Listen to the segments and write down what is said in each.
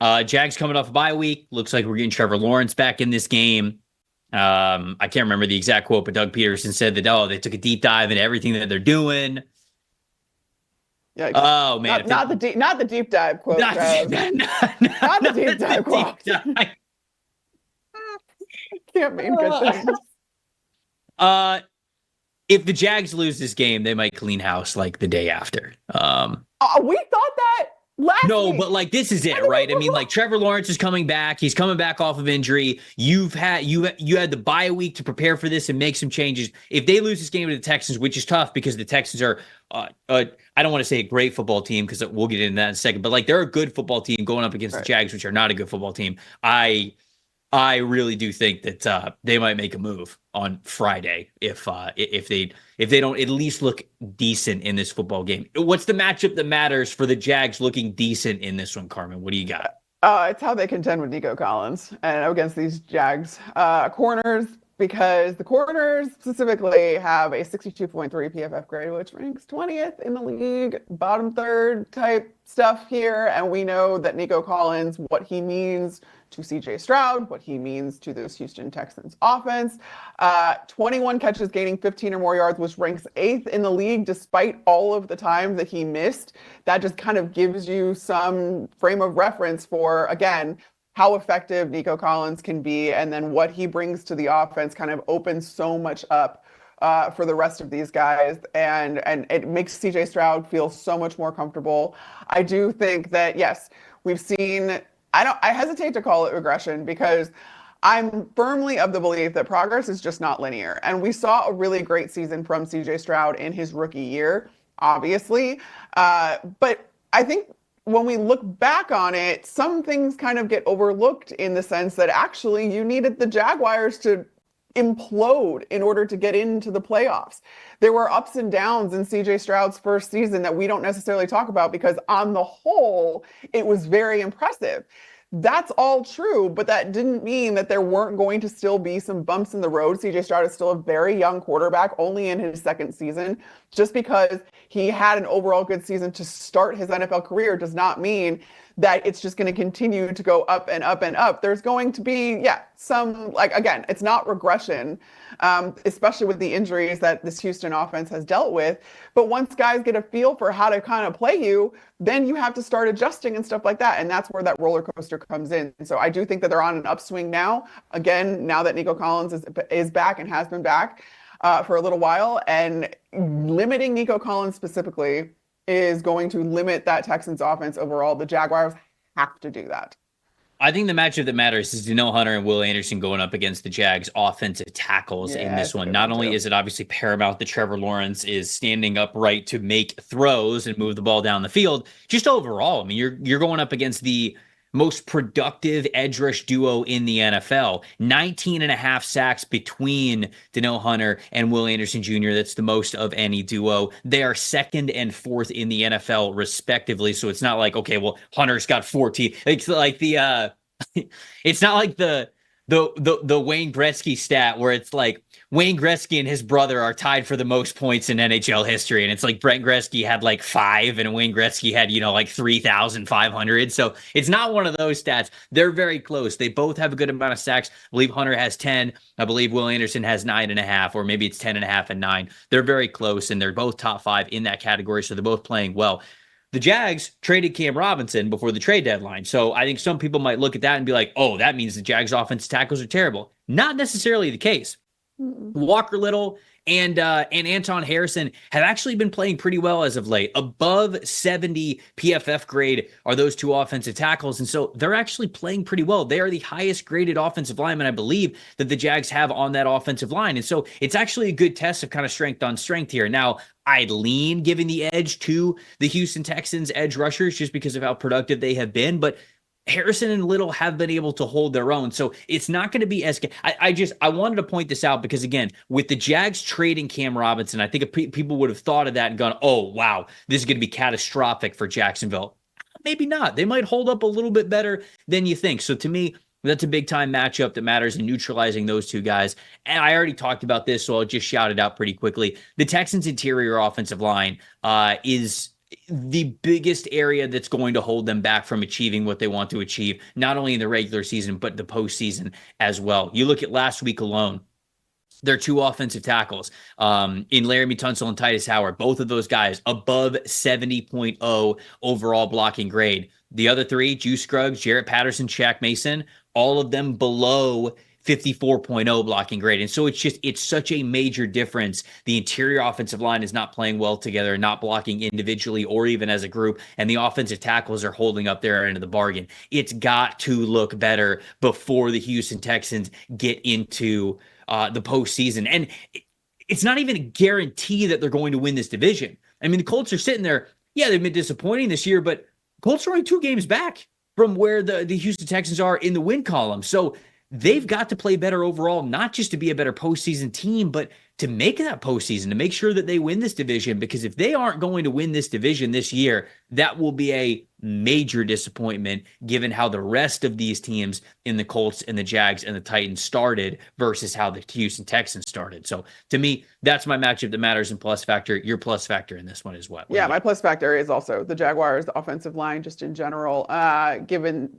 Jags coming off a bye week. Looks like we're getting Trevor Lawrence back in this game. I can't remember the exact quote, but Doug Peterson said that, they took a deep dive into everything that they're doing. Yikes. Oh man, Not the deep dive quote, not, Trev. Not the deep dive quote. Can't mean good things. If the Jags lose this game, they might clean house like the day after. We thought that last week. But like this is it, right? I mean, like Trevor Lawrence is coming back. He's coming back off of injury. You had the bye week to prepare for this and make some changes. If they lose this game to the Texans, which is tough because the Texans are, I don't want to say a great football team because we'll get into that in a second, but like they're a good football team going up against the Jags, which are not a good football team. I really do think that they might make a move on Friday if they don't at least look decent in this football game. What's the matchup that matters for the Jags looking decent in this one, Carmen? What do you got? It's how they contend with Nico Collins and against these Jags corners, because the corners specifically have a 62.3 PFF grade, which ranks 20th in the league, bottom third type stuff here. And we know that Nico Collins, what he means to CJ Stroud, what he means to this Houston Texans offense. 21 catches, gaining 15 or more yards, which ranks 8th in the league despite all of the time that he missed. That just kind of gives you some frame of reference for, again, how effective Nico Collins can be, and then what he brings to the offense kind of opens so much up for the rest of these guys, and it makes CJ Stroud feel so much more comfortable. I do think that, yes, we've seen, I hesitate to call it regression because I'm firmly of the belief that progress is just not linear. And we saw a really great season from CJ Stroud in his rookie year, obviously. But I think when we look back on it, some things kind of get overlooked in the sense that actually you needed the Jaguars to implode in order to get into the playoffs. There were ups and downs in CJ Stroud's first season that we don't necessarily talk about because on the whole, it was very impressive. That's all true, but that didn't mean that there weren't going to still be some bumps in the road. CJ Stroud is still a very young quarterback, only in his second season. Just because he had an overall good season to start his NFL career does not mean that it's just going to continue to go up and up and up. There's going to be, some, like, again, it's not regression, especially with the injuries that this Houston offense has dealt with. But once guys get a feel for how to kind of play you, then you have to start adjusting and stuff like that. And that's where that roller coaster comes in. So I do think that they're on an upswing now. Again, now that Nico Collins is back and has been back for a little while, and limiting Nico Collins specifically is going to limit that Texans offense overall. The Jaguars have to do that. I think the matchup that matters is Danielle Hunter and Will Anderson going up against the Jags offensive tackles in this one. Not only is it obviously paramount that Trevor Lawrence is standing upright to make throws and move the ball down the field, just overall, I mean, you're going up against the most productive edge rush duo in the NFL. 19 and a half sacks between Danielle Hunter and Will Anderson Jr. That's the most of any duo. They are second and fourth in the NFL respectively. So it's not like, okay, well, Hunter's got 14. It's like it's not like the Wayne Gretzky stat where it's like Wayne Gretzky and his brother are tied for the most points in NHL history. And it's like Brent Gretzky had like 5 and Wayne Gretzky had, like 3,500. So it's not one of those stats. They're very close. They both have a good amount of sacks. I believe Hunter has 10. I believe Will Anderson has 9.5, or maybe it's 10.5 and 9. They're very close, and they're both top 5 in that category. So they're both playing well. The Jags traded Cam Robinson before the trade deadline. So I think some people might look at that and be like, oh, that means the Jags offensive tackles are terrible. Not necessarily the case. Walker Little and Anton Harrison have actually been playing pretty well as of late. Above 70 PFF grade are those two offensive tackles, and so they're actually playing pretty well. They are the highest graded offensive lineman, I believe, that the Jags have on that offensive line, and so it's actually a good test of kind of strength on strength here. Now, I'd lean giving the edge to the Houston Texans edge rushers just because of how productive they have been, but Harrison and Little have been able to hold their own. So it's not going to be as... I wanted to point this out because, again, with the Jags trading Cam Robinson, I think people would have thought of that and gone, oh, wow, this is going to be catastrophic for Jacksonville. Maybe not. They might hold up a little bit better than you think. So to me, that's a big-time matchup that matters in neutralizing those two guys. And I already talked about this, so I'll just shout it out pretty quickly. The Texans' interior offensive line is the biggest area that's going to hold them back from achieving what they want to achieve, not only in the regular season, but the postseason as well. You look at last week alone, their two offensive tackles in Laramie Tunsil and Titus Howard, both of those guys above 70.0 overall blocking grade. The other three, Juice Scruggs, Jarrett Patterson, Shaq Mason, all of them below 54.0 blocking grade. And so it's such a major difference. The interior offensive line is not playing well together, not blocking individually or even as a group, and the offensive tackles are holding up their end of the bargain. It's got to look better before the Houston Texans get into the postseason. And it's not even a guarantee that they're going to win this division. I mean, the Colts are sitting there. Yeah, they've been disappointing this year, but Colts are only 2 games back from where the Houston Texans are in the win column. So they've got to play better overall, not just to be a better postseason team, but to make that postseason, to make sure that they win this division. Because if they aren't going to win this division this year, that will be a major disappointment given how the rest of these teams in the Colts and the Jags and the Titans started versus how the Houston Texans started. So to me, that's my matchup that matters in plus factor. Your plus factor in this one is what? Yeah, my plus factor is also the Jaguars offensive line just in general, given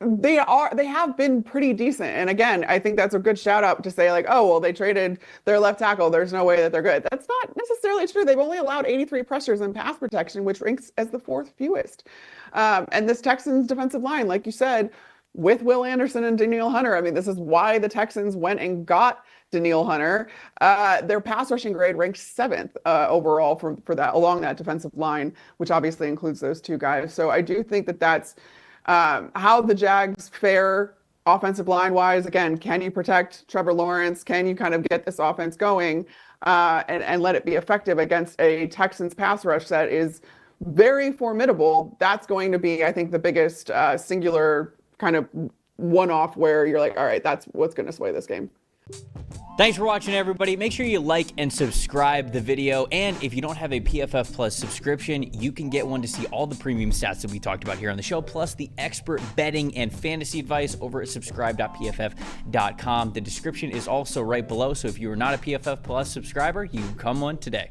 they have been pretty decent. And again, I think that's a good shout out to say like, oh, well, they traded their left tackle. There's no way that they're good. That's not necessarily true. They've only allowed 83 pressures in pass protection, which ranks as the 4th fewest. And this Texans defensive line, like you said, with Will Anderson and Danielle Hunter, I mean, this is why the Texans went and got Danielle Hunter. Their pass rushing grade ranked 7th overall for that along that defensive line, which obviously includes those 2 guys. So I do think that that's how the Jags fare offensive line wise. Again, can you protect Trevor Lawrence? Can you kind of get this offense going and let it be effective against a Texans pass rush that is very formidable? That's going to be, I think, the biggest singular kind of one-off where you're like, all right, that's what's going to sway this game. Thanks for watching, everybody. Make sure you like and subscribe the video. And if you don't have a PFF Plus subscription, you can get one to see all the premium stats that we talked about here on the show, plus the expert betting and fantasy advice over at subscribe.pff.com. The description is also right below. So if you are not a PFF Plus subscriber, you can become one today.